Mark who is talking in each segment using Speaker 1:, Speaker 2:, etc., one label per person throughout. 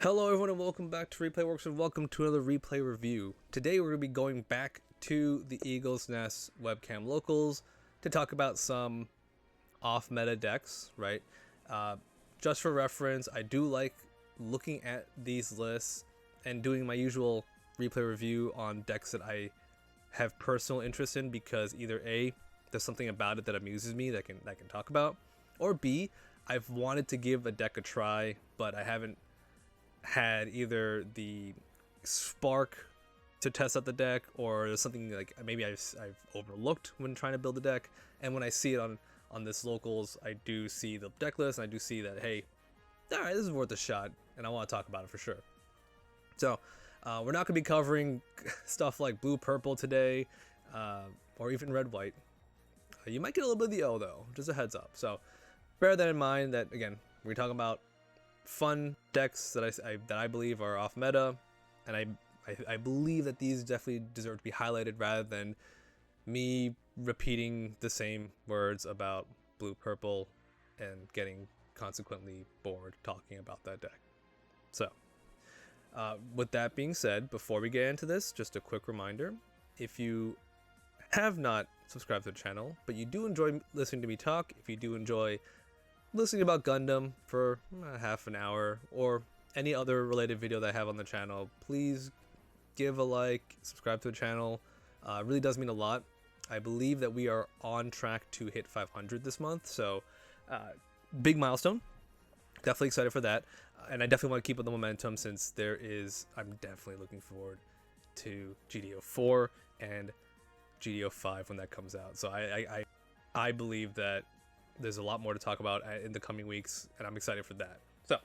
Speaker 1: Hello everyone and welcome back to Replay Works and welcome to another replay review. Today we're going to be going back to the Eagle's Nest webcam locals to talk about some off-meta decks, right? Just for reference, I do like looking at these lists and doing my usual replay review on decks that I have personal interest in because either A, there's something about it that amuses me that I can talk about, or B, I've wanted to give a deck a try, but I haven't had either the spark to test out the deck, or there's something like maybe I've overlooked when trying to build a deck, and when I see it on this locals, I do see the deck list and I do see that, hey, all right, this is worth a shot and I want to talk about it for sure. So we're not going to be covering stuff like blue purple today, or even red white. You might get a little bit of the O though, just a heads up. So bear that in mind, that again we're talking about fun decks that I believe are off meta, and I believe that these definitely deserve to be highlighted rather than me repeating the same words about blue purple and getting consequently bored talking about that deck. So with that being said, before we get into this, just a quick reminder: if you have not subscribed to the channel but you do enjoy listening to me talk, if you do enjoy listening about Gundam for half an hour or any other related video that I have on the channel, please give a like, subscribe to the channel. It really does mean a lot. I believe that we are on track to hit 500 this month, so big milestone. Definitely excited for that, and I definitely want to keep up the momentum since I'm definitely looking forward to GDO 4 and GDO 5 when that comes out. So I believe that there's a lot more to talk about in the coming weeks, and I'm excited for that. So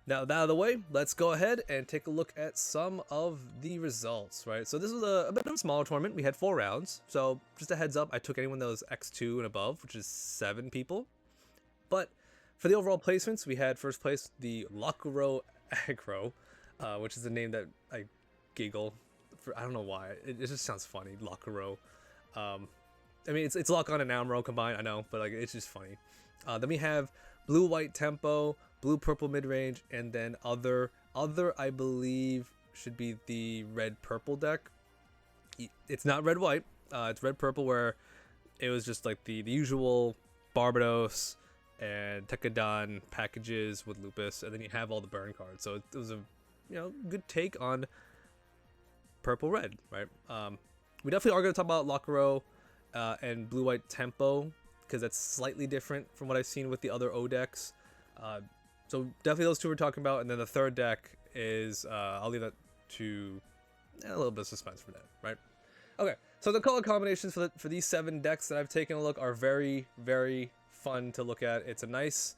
Speaker 1: now that out of the way, let's go ahead and take a look at some of the results, right? So this was a bit of a smaller tournament. We had 4 rounds, so just a heads up, I took anyone that was X2 and above, which is 7 people. But for the overall placements, we had first place the Lakuro Aggro, which is the name that I giggle for. I don't know why. It just sounds funny, Lakuro. I mean, it's Lock On and Amro combined, I know, but like it's just funny. Then we have blue white tempo, blue purple mid range, and then other I believe should be the red purple deck. It's not red white. It's red purple, where it was just like the usual Barbados and Tekadon packages with Lupus, and then you have all the burn cards. So it was a good take on purple red, right? We definitely are going to talk about Lakuro and blue white tempo, because that's slightly different from what I've seen with the other O decks. So definitely those two we're talking about, and then the third deck is I'll leave that to a little bit of suspense for that, right? Okay, so the color combinations for these 7 decks that I've taken a look are very, very fun to look at. It's a nice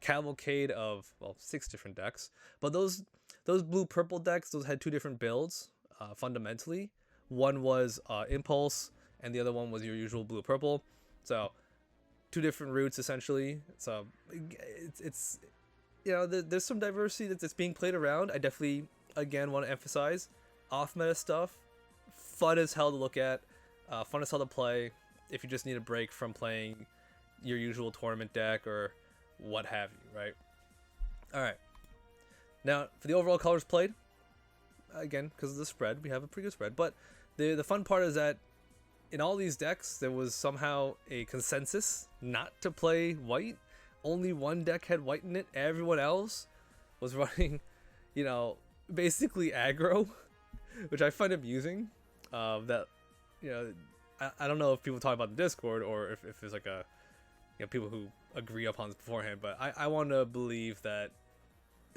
Speaker 1: cavalcade of 6 different decks, but those blue purple decks, those had 2 different builds fundamentally. One was Impulse, and the other one was your usual blue purple. So 2 different routes essentially. So it's there's some diversity that's being played around. I definitely again want to emphasize off meta stuff, fun as hell to look at, fun as hell to play if you just need a break from playing your usual tournament deck or what have you, right? All right, now for the overall colors played, again, because of the spread, we have a pretty good spread, but the fun part is that in all these decks, there was somehow a consensus not to play white. Only one deck had white in it. Everyone else was running, basically aggro, which I find amusing. That, I don't know if people talk about the Discord or if there's like people who agree upon this beforehand, but I want to believe that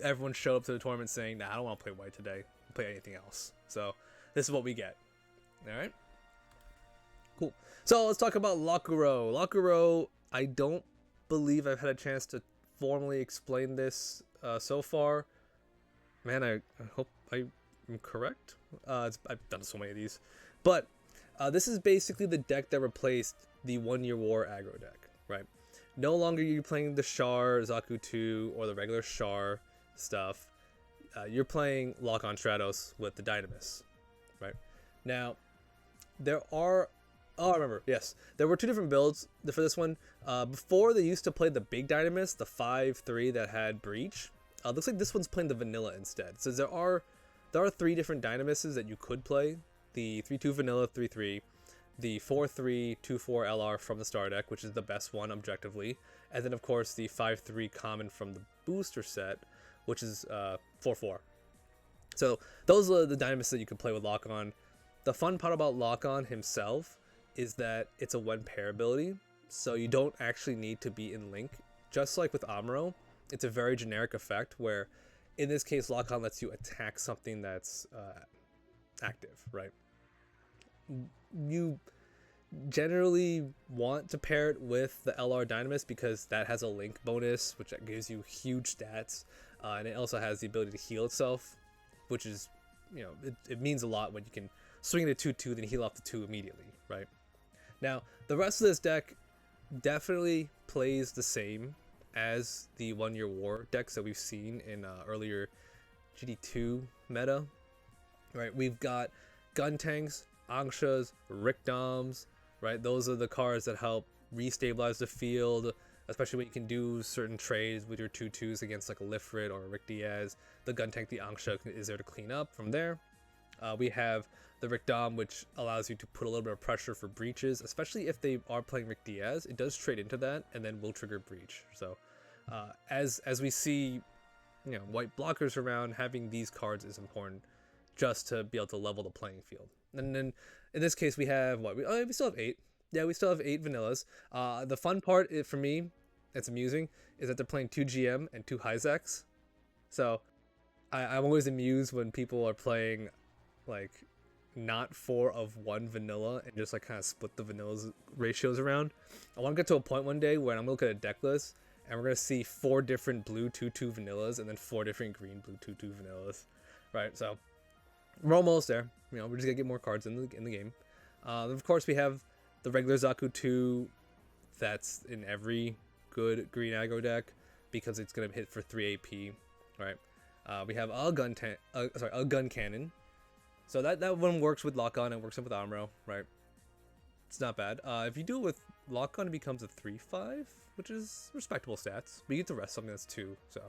Speaker 1: everyone showed up to the tournament saying, nah, I don't want to play white today. I'll play anything else. So this is what we get. All right. Cool. So let's talk about Lakuro. Lakuro, I don't believe I've had a chance to formally explain this so far. Man, I hope I am correct. I've done so many of these. But this is basically the deck that replaced the 1 Year War aggro deck, right? No longer are you playing the Char, Zaku 2, or the regular Char stuff. You're playing Lock On Stratos with the Dynamis, right? Now, there are... Oh, I remember. Yes, there were 2 different builds for this one. Before, they used to play the big Dynamis, the 5/3 that had Breach, Looks like this one's playing the vanilla instead. So there are 3 different Dynamists that you could play. The 3-2 vanilla 3-3, the 4-3 2-4 LR from the star deck, which is the best one objectively, and then of course the 5-3 common from the booster set, which is 4-4. So those are the Dynamists that you can play with Lock-On. The fun part about Lock-On himself is that it's a 1-pair ability, so you don't actually need to be in Link. Just like with Amuro, it's a very generic effect where, in this case, Lock-On lets you attack something that's active, right? You generally want to pair it with the LR Dynamist because that has a Link bonus, which gives you huge stats, and it also has the ability to heal itself, which is, it means a lot when you can swing it 2-2, then heal off the 2 immediately, right? Now, the rest of this deck definitely plays the same as the 1-Year War decks that we've seen in earlier GD2 meta, right? We've got Gun Tanks, Angshas, Rickdoms, right? Those are the cards that help restabilize the field, especially when you can do certain trades with your 2-2s against like a Lifrit or a Rick Diaz. The Gun Tank, the Angsha is there to clean up from there. We have the Rickdom, which allows you to put a little bit of pressure for breaches, especially if they are playing Rick Diaz. It does trade into that and then will trigger breach. So as we see, white blockers around, having these cards is important just to be able to level the playing field. And then in this case, we have what? We still have 8. Yeah, we still have 8 vanillas. The fun part for me, that's amusing, is that they're playing 2 GM and 2 Hyzex. So I'm always amused when people are playing like not 4 of 1 vanilla and just like kind of split the vanillas ratios around. I want to get to a point one day where I'm gonna look at a deck list and we're gonna see 4 different blue 2-2 vanillas and then 4 different green blue 2-2 vanillas, right? So we're almost there. We're just gonna get more cards in the game. Of course, we have the regular Zaku 2 that's in every good green aggro deck because it's gonna hit for 3 AP, right? We have a gun cannon. So that one works with Lock-On and works with Amuro, right? It's not bad. If you do it with Lock-On, it becomes a 3-5, which is respectable stats. But you get to rest something that's 2, so.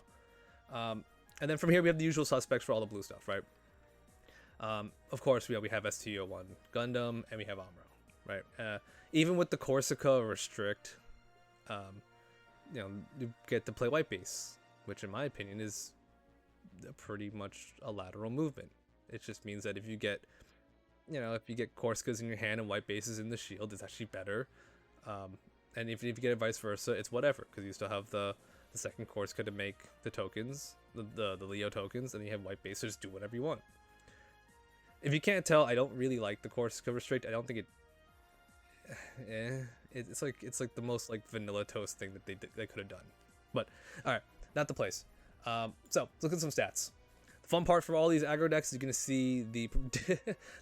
Speaker 1: And then from here, we have the usual suspects for all the blue stuff, right? Of course, we have STO1 Gundam, and we have Amuro, right? Even with the Corsica Restrict, you get to play white base, which in my opinion is pretty much a lateral movement. It just means that if you get, if you get Corsicas in your hand and white bases in the shield, it's actually better. And if you get it vice versa, it's whatever, because you still have the second Corsica to make the tokens, the Leo tokens, and you have white bases, do whatever you want. If you can't tell, I don't really like the Corsica Restrict. I don't think it's like the most like vanilla toast thing that they could have done. But all right, not the place. So let's look at some stats. The fun part for all these aggro decks is you're gonna see the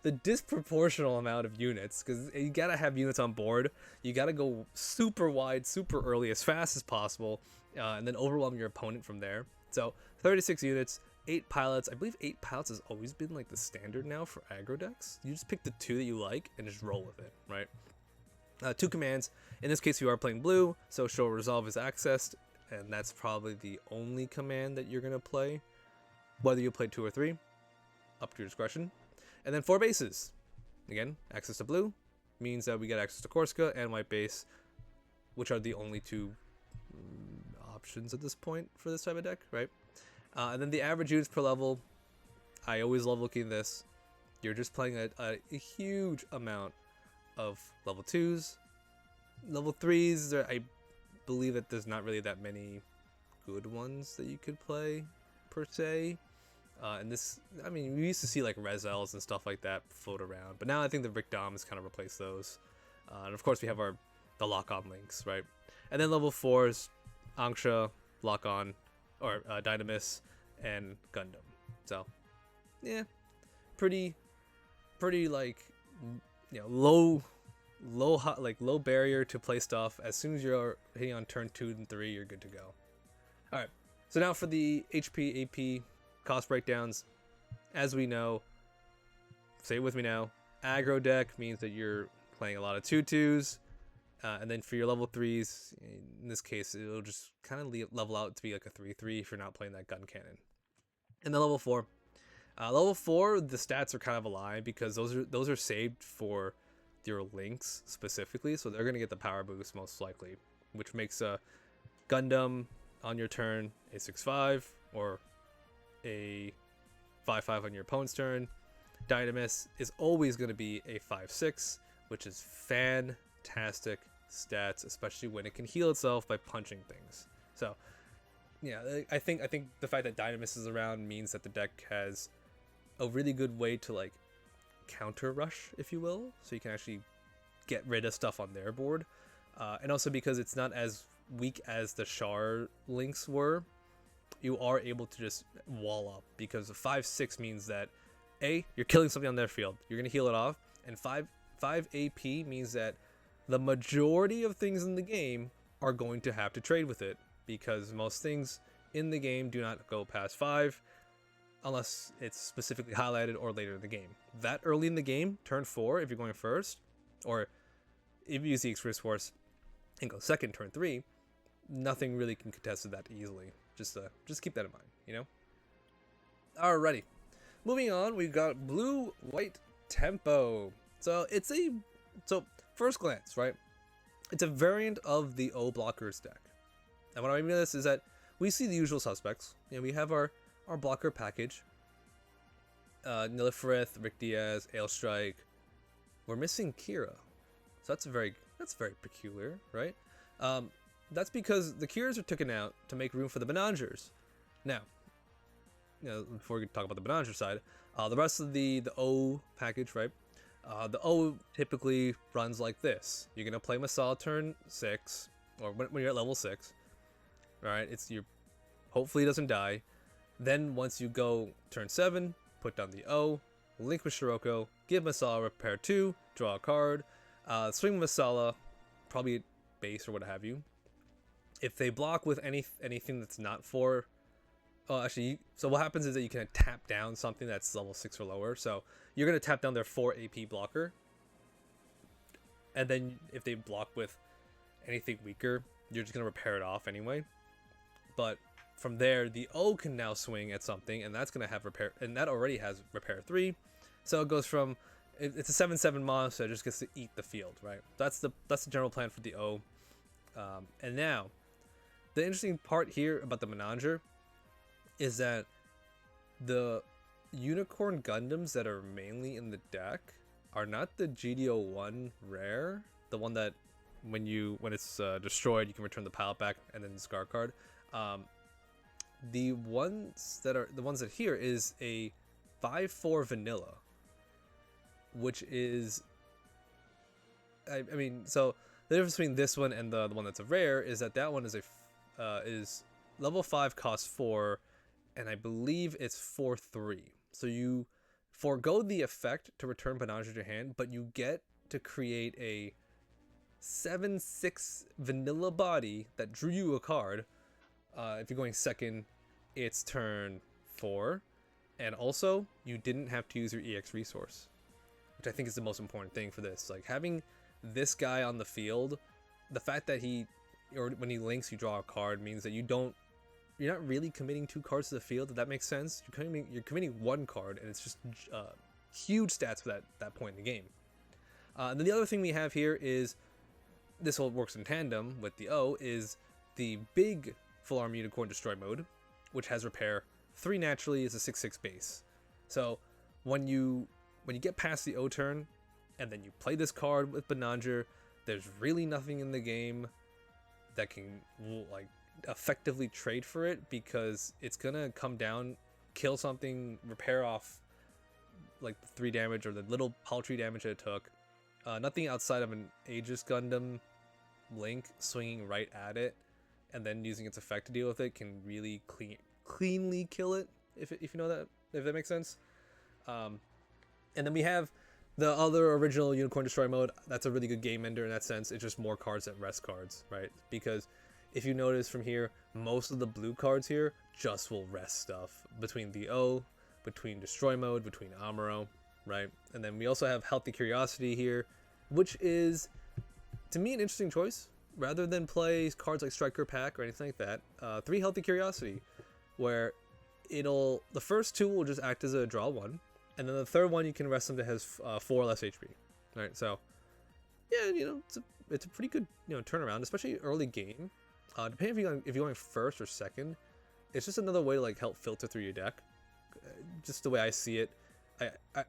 Speaker 1: disproportional amount of units, because you gotta have units on board. You gotta go super wide, super early, as fast as possible, and then overwhelm your opponent from there. So 36 units. 8 pilots. I believe 8 pilots has always been like the standard now for aggro decks. You just pick the 2 that you like and just roll with it, right? 2 commands. In this case, you are playing blue, so Show Resolve is accessed, and that's probably the only command that you're gonna play. Whether you play 2 or 3, up to your discretion. And then 4 bases. Again, access to blue means that we get access to Corsica and white base, which are the only 2 options at this point for this type of deck, right? And then the average units per level, I always love looking at this. You're just playing a huge amount of level 2s. Level 3s, I believe that there's not really that many good ones that you could play, per se. And this, I mean, we used to see like Rezels and stuff like that float around. But now I think the Rick Dom has kind of replaced those. And of course we have the Lock-On links, right? And then level 4s, Angsha, Lock-On, or Dynamis and Gundam. So yeah, pretty like low barrier to play stuff. As soon as you're hitting on turn 2 and 3, you're good to go. All right, so now for the HP AP cost breakdowns. As we know, say it with me now, aggro deck means that you're playing a lot of 2-2s. And then for your level 3s, in this case, it'll just kind of level out to be like a 3/3 if you're not playing that gun cannon. And then level 4. Level 4, the stats are kind of a lie because those are saved for your links specifically, so they're going to get the power boost most likely, which makes a Gundam on your turn a 6/5 or a 5/5 on your opponent's turn. Dynamis is always going to be a 5/6, which is fantastic stats, especially when it can heal itself by punching things. So yeah, I think the fact that Dynamis is around means that the deck has a really good way to like counter rush, if you will, so you can actually get rid of stuff on their board, and also because it's not as weak as the Char links were, you are able to just wall up, because 5/6 means that you're killing something on their field, you're gonna heal it off, and 5 AP means that the majority of things in the game are going to have to trade with it, because most things in the game do not go past 5 unless it's specifically highlighted or later in the game. That early in the game, turn 4 if you're going first, or if you use the Express Force and go second, turn 3, nothing really can contest that easily. Just keep that in mind, you know? Alrighty. Moving on, we've got Blue-White Tempo. So first glance, right? It's a variant of the O blockers deck. And what I mean by this is that we see the usual suspects. You know, we have our blocker package. Nilifrith, Rick Diaz, Ailstrike. We're missing Kira. So that's very peculiar, right? That's because the Kiras are taken out to make room for the Menagers. Now, you know, before we talk about the Menager side, the rest of the O package, right? The O typically runs like this. You're gonna play Masala turn 6, or when you're at level 6. Right? Hopefully it doesn't die. Then once you go turn 7, put down the O, link with Shiroko, give Masala repair 2, draw a card, swing Masala, probably base or what have you. If they block with anything that's not for, so what happens is that you can tap down something that's level 6 or lower. So you're gonna tap down their 4 AP blocker, and then if they block with anything weaker, you're just gonna repair it off anyway. But from there, the O can now swing at something, and that's gonna have repair, and that already has repair 3. So it goes from, it's a 7/7 monster, so it just gets to eat the field, right? That's the general plan for the O. And now, the interesting part here about the Menager is that the Unicorn Gundams that are mainly in the deck are not the GDO1 rare, the one that when it's destroyed, you can return the palette back and then discard card. The ones that here is a 5/4 vanilla, which is, I mean, so the difference between this one and the one that's a rare is that one is is level 5, cost 4, and I believe it's 4/3. So you forego the effect to return Menager to hand, but you get to create a 7/6 vanilla body that drew you a card. If you're going second, it's turn 4, and also you didn't have to use your EX resource, which I think is the most important thing for this. Like, having this guy on the field, the fact that when he links, you draw a card, means that you're not really committing 2 cards to the field, if that makes sense. You're committing 1 card, and it's just huge stats for that point in the game. And then the other thing we have here is, this all works in tandem with the O, is the big full arm Unicorn Destroy mode, which has repair 3 naturally, is a 6/6 base. So when you get past the O turn, and then you play this card with Menager, there's really nothing in the game that can like effectively trade for it, because it's gonna come down, kill something, repair off like the 3 damage or the little paltry damage that it took. Nothing outside of an Aegis Gundam Link swinging right at it and then using its effect to deal with it can really cleanly kill it, if you know that, if that makes sense. And then we have the other original Unicorn Destroy mode. That's a really good game ender in that sense. It's just more cards that rest cards, right? Because if you notice from here, most of the blue cards here just will rest stuff between the O, between Destroy mode, between Amuro, right? And then we also have Healthy Curiosity here, which is, to me, an interesting choice. Rather than play cards like Striker Pack or anything like that, 3 Healthy Curiosity, where the first 2 will just act as a draw 1, and then the third one you can rest them that has 4 less HP. Right, so yeah, it's a pretty good turnaround, especially early game. Depending if you're going first or second, it's just another way to like help filter through your deck. Just the way I see it,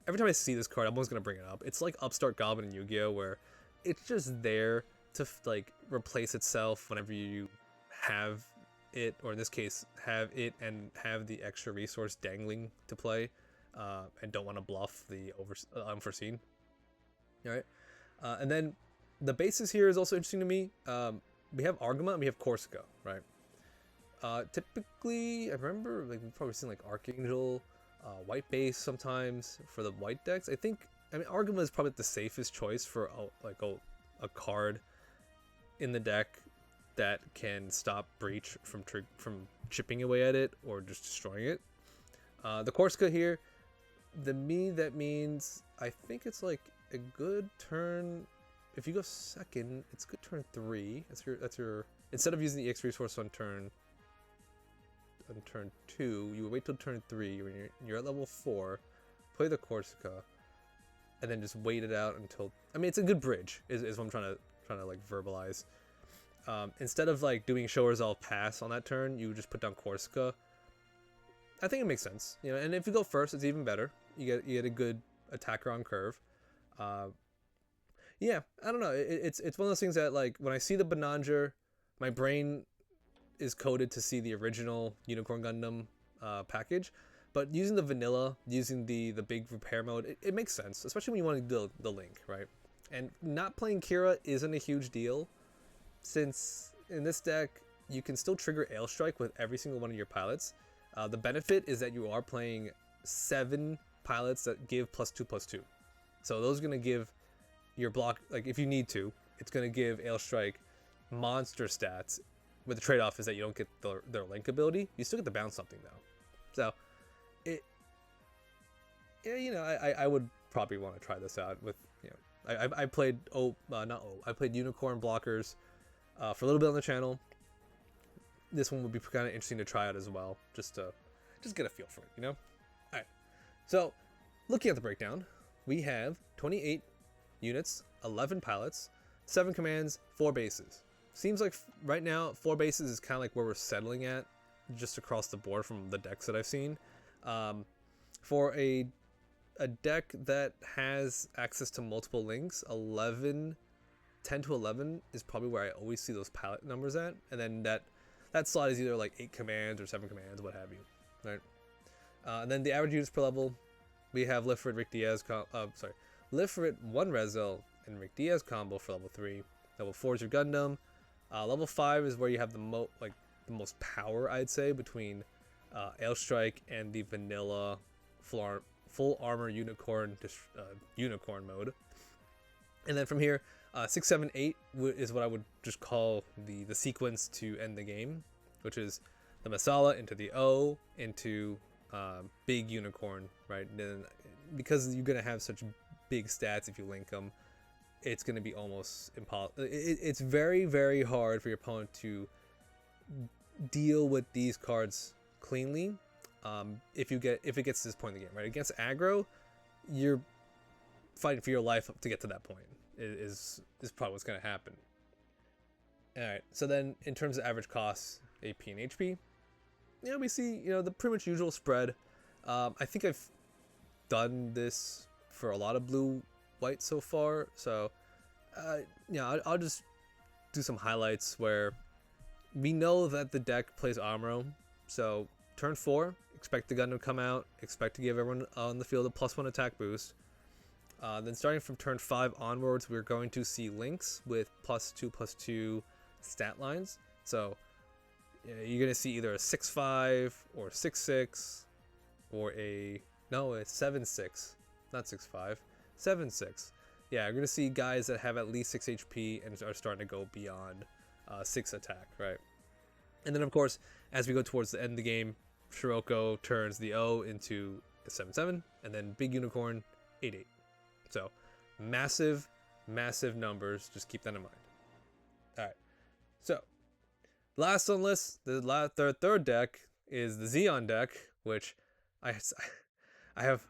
Speaker 1: every time I see this card, I'm always gonna bring it up. It's like Upstart Goblin in Yu-Gi-Oh, where it's just there to like replace itself whenever you have it, or in this case, have it and have the extra resource dangling to play, and don't want to bluff the unforeseen. All right, and then the basis here is also interesting to me. We have Argama and we have Corsica, right? Typically, I remember like we've probably seen like Archangel, white base sometimes for the white decks. I mean Argama is probably the safest choice for a card in the deck that can stop Breach from chipping away at it or just destroying it. The Corsica here, that means I think it's like a good turn. If you go second, it's good turn 3. That's your instead of using the EX resource on turn 2, you would wait till turn 3 when you're at level 4, play the Corsica, and then just wait it out until. I mean, it's a good bridge. Is what I'm trying to like verbalize. Instead of like doing Show Resolve Pass on that turn, you just put down Corsica. I think it makes sense, and if you go first, it's even better. You get a good attacker on curve. Yeah, I don't know. It's one of those things that like when I see the Bonanger, my brain is coded to see the original Unicorn Gundam package, but using the vanilla, using the big repair mode, it makes sense, especially when you want to do the link, right? And not playing Kira isn't a huge deal, since in this deck you can still trigger Ale Strike with every single one of your pilots. The benefit is that you are playing 7 pilots that give +2/+2, so those are gonna give your block, like if you need to, it's gonna give Ale Strike monster stats. With the trade-off is that you don't get their link ability. You still get to bounce something though. So I would probably want to try this out with I played I played Unicorn blockers for a little bit on the channel. This one would be kind of interesting to try out as well, just get a feel for it, All right. So looking at the breakdown, we have 28 units, 11 pilots, 7 commands, 4 bases. Seems like right now 4 bases is kind of like where we're settling at, just across the board from the decks that I've seen. For a deck that has access to multiple links, 10 to 11 is probably where I always see those pilot numbers at, and then that slot is either like 8 commands or 7 commands, what have you, right? And then the average units per level, we have Lifrit, Rick Diaz, Lifrit 1 Rezel and Rick Diaz combo for level 3. Level 4 is your Gundam. Level 5 is where you have the most power, I'd say, between Ale Strike and the vanilla full armor unicorn mode. And then from here, 6, 7, 8 is what I would just call the sequence to end the game, which is the Masala into the O into big unicorn, right? And then because you're gonna have such big stats if you link them, it's going to be almost impossible. It's very, very hard for your opponent to deal with these cards cleanly. If it gets to this point in the game, right? Against aggro, you're fighting for your life to get to that point. Is probably what's going to happen. All right. So then, in terms of average costs, AP and HP, we see the pretty much usual spread. I think I've done this for a lot of blue-white so far, so I'll just do some highlights where we know that the deck plays Amuro. So turn 4, expect the Gundam to come out, expect to give everyone on the field a +1 attack boost. Then starting from turn 5 onwards, we're going to see links with +2/+2 stat lines. So you're going to see either a 6/5 or 6/6 or a 7/6, not 6/5, 7/6. Yeah, you're going to see guys that have at least 6 HP and are starting to go beyond 6 attack, right? And then, of course, as we go towards the end of the game, Shiroko turns the O into a 7/7, and then Big Unicorn 8/8. So, massive, massive numbers. Just keep that in mind. Last on the list, the third deck is the Xeon deck, which I have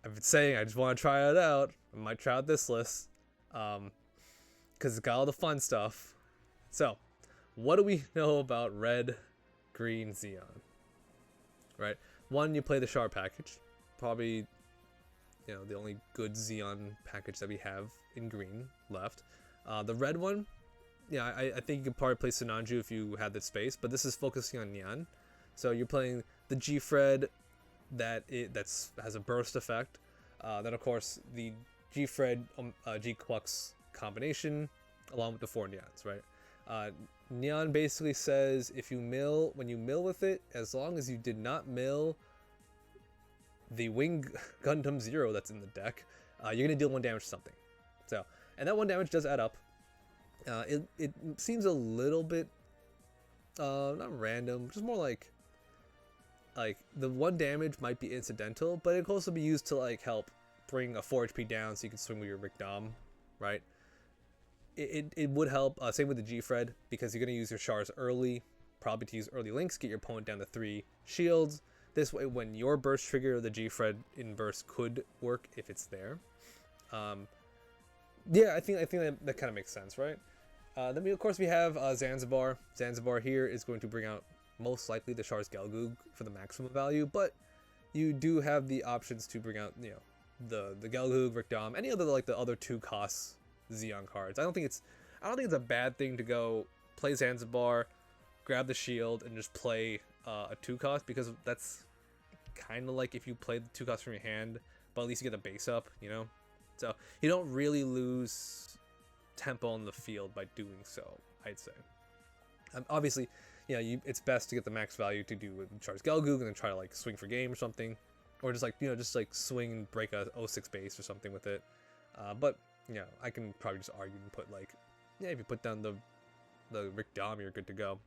Speaker 1: I've been saying I just want to try it out. I might try out this list, because it's got all the fun stuff. So, what do we know about red, green Xeon? Right, one, you play the Shard package, probably the only good Xeon package that we have in green left. The red one, yeah, I think you could probably play Sinanju if you had that space, but this is focusing on Nyan. So you're playing the G-Fred that has a burst effect. Then of course the G-Fred G-Clux combination along with the 4 Nyans, right? Nyan basically says when you mill with it, as long as you did not mill the Wing Gundam Zero that's in the deck, you're gonna deal 1 damage to something. So, and that 1 damage does add up. It seems a little bit not random, just more like the 1 damage might be incidental, but it could also be used to like help bring a 4 HP down so you can swing with your Rick Dom, right? It would help. Same with the G-Fred, because you're gonna use your Shars early, probably to use early links, get your opponent down to 3 shields. This way, when your burst trigger, the G-Fred in burst could work if it's there. Yeah, I think that kind of makes sense, right? Then of course we have Zanzibar. Zanzibar here is going to bring out most likely the Shars Gelgoog for the maximum value, but you do have the options to bring out the Gelgoog, Rick Dom, any other like the other 2 costs Xeon cards. I don't think it's a bad thing to go play Zanzibar, grab the shield, and just play a 2 cost, because that's kind of like if you play the 2 costs from your hand, but at least you get the base up, so you don't really lose tempo on the field by doing so, I'd say. Obviously, it's best to get the max value to do with Shars Gelgoog and then try to like swing for game or something, or just like swing and break a 06 base or something with it. But I can probably just argue and put if you put down the Rick Dom, you're good to go.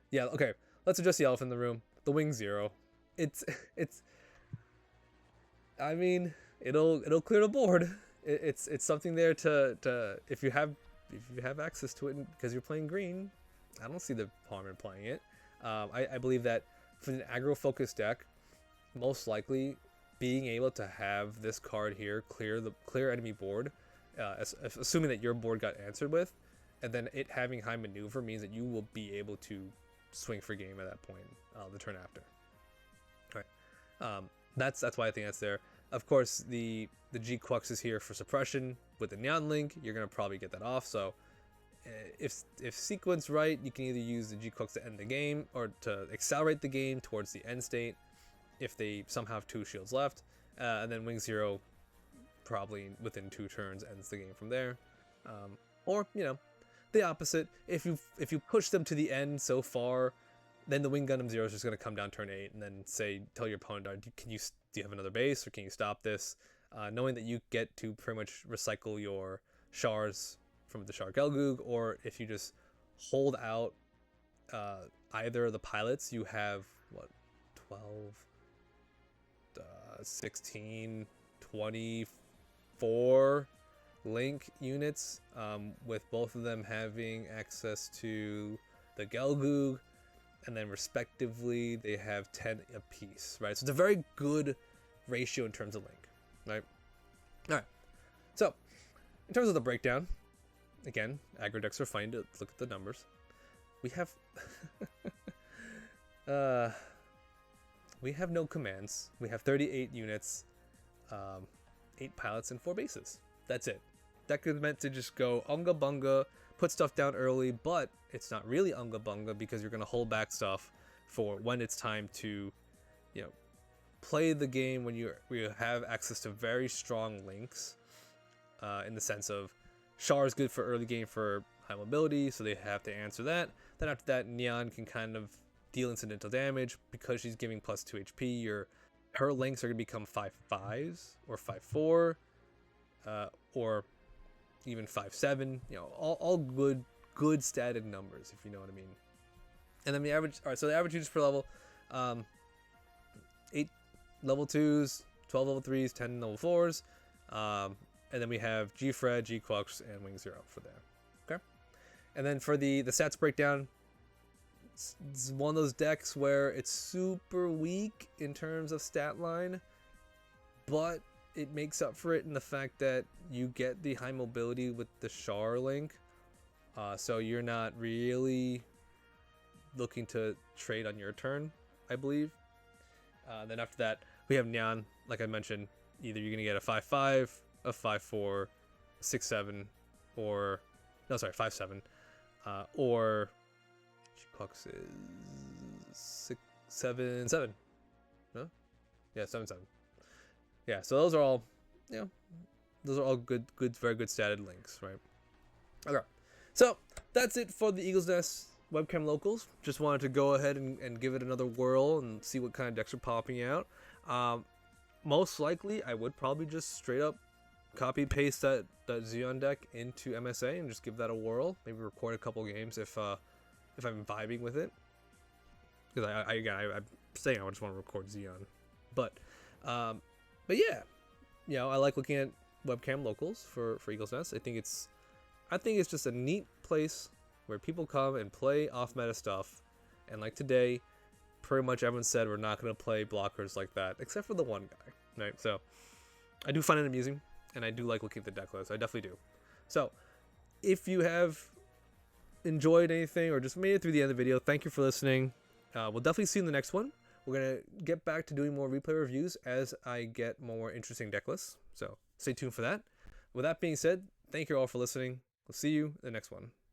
Speaker 1: Yeah, okay. Let's address the elephant in the room. The Wing Zero. It's I mean, it'll clear the board. It's something there to if you have access to it because you're playing green. I don't see the harm in playing it. I believe that for an aggro focused deck, most likely being able to have this card here clear enemy board, assuming that your board got answered with, and then it having high maneuver means that you will be able to swing for game at that point, the turn after. All right, that's why I think that's there. Of course, the G-Clux is here for suppression. With the Nyan Link, you're gonna probably get that off. So if sequenced right, you can either use the G-Clux to end the game or to accelerate the game towards the end state if they somehow have 2 shields left, and then Wing Zero probably within 2 turns ends the game from there. Or the opposite. If you push them to the end so far, then the Wing Gundam Zero is just going to come down turn 8 and then tell your opponent, do you have another base, or can you stop this? Knowing that you get to pretty much recycle your Shars from the Shar Gelgoog, or if you just hold out either of the pilots, you have 12, 16, 24 link units, with both of them having access to the Gelgoog, and then respectively they have 10 apiece, right? So it's a very good ratio in terms of link, right? All right, so in terms of the breakdown, again, aggro decks are fine to look at the numbers. We have we have no commands. We have 38 units, 8 pilots, and 4 bases. That's it. Deck is meant to just go unga bunga, put stuff down early, but it's not really unga bunga because you're going to hold back stuff for when it's time to, play the game when you have access to very strong links, in the sense of Char is good for early game for high mobility, so they have to answer that. Then after that, Nyan can kind of deal incidental damage because she's giving plus 2 HP. Her links are going to become 5/5s or 5/4, or even 5/7. All good statted numbers, if you know what I mean. And then the average. All right, so the average units per level, 8 level 2s, 12 level 3s, 10 level 4s, and then we have G-Fred, G-Clux, and Wing Zero for there. Okay, And then for the stats breakdown, it's one of those decks where it's super weak in terms of stat line, but it makes up for it in the fact that you get the high mobility with the Char link, so you're not really looking to trade on your turn, I believe. Then after that, we have Nyan. Like I mentioned, either you're gonna get a 5/5, a 5/4, 6/7, or no, sorry, 5/7, or Crux is 6/7/7. No, yeah, 7/7. Yeah, so those are all, those are all good, very good statted links, right? Okay, so that's it for the Eagle's Nest Webcam Locals. Just wanted to go ahead and give it another whirl and see what kind of decks are popping out. Most likely, I would probably just straight up copy paste that Xeon deck into MSA and just give that a whirl. Maybe record a couple games if I'm vibing with it. Because I'm saying I just want to record Xeon, but yeah, I like looking at Webcam Locals for Eagle's Nest. I think it's just a neat place where people come and play off-meta stuff. And like today, pretty much everyone said we're not going to play blockers like that, except for the one guy, right? So I do find it amusing, and I do like looking at the deck list. I definitely do. So if you have enjoyed anything or just made it through the end of the video, thank you for listening. We'll definitely see you in the next one. We're going to get back to doing more replay reviews as I get more interesting deck lists. So stay tuned for that. With that being said, thank you all for listening. We'll see you in the next one.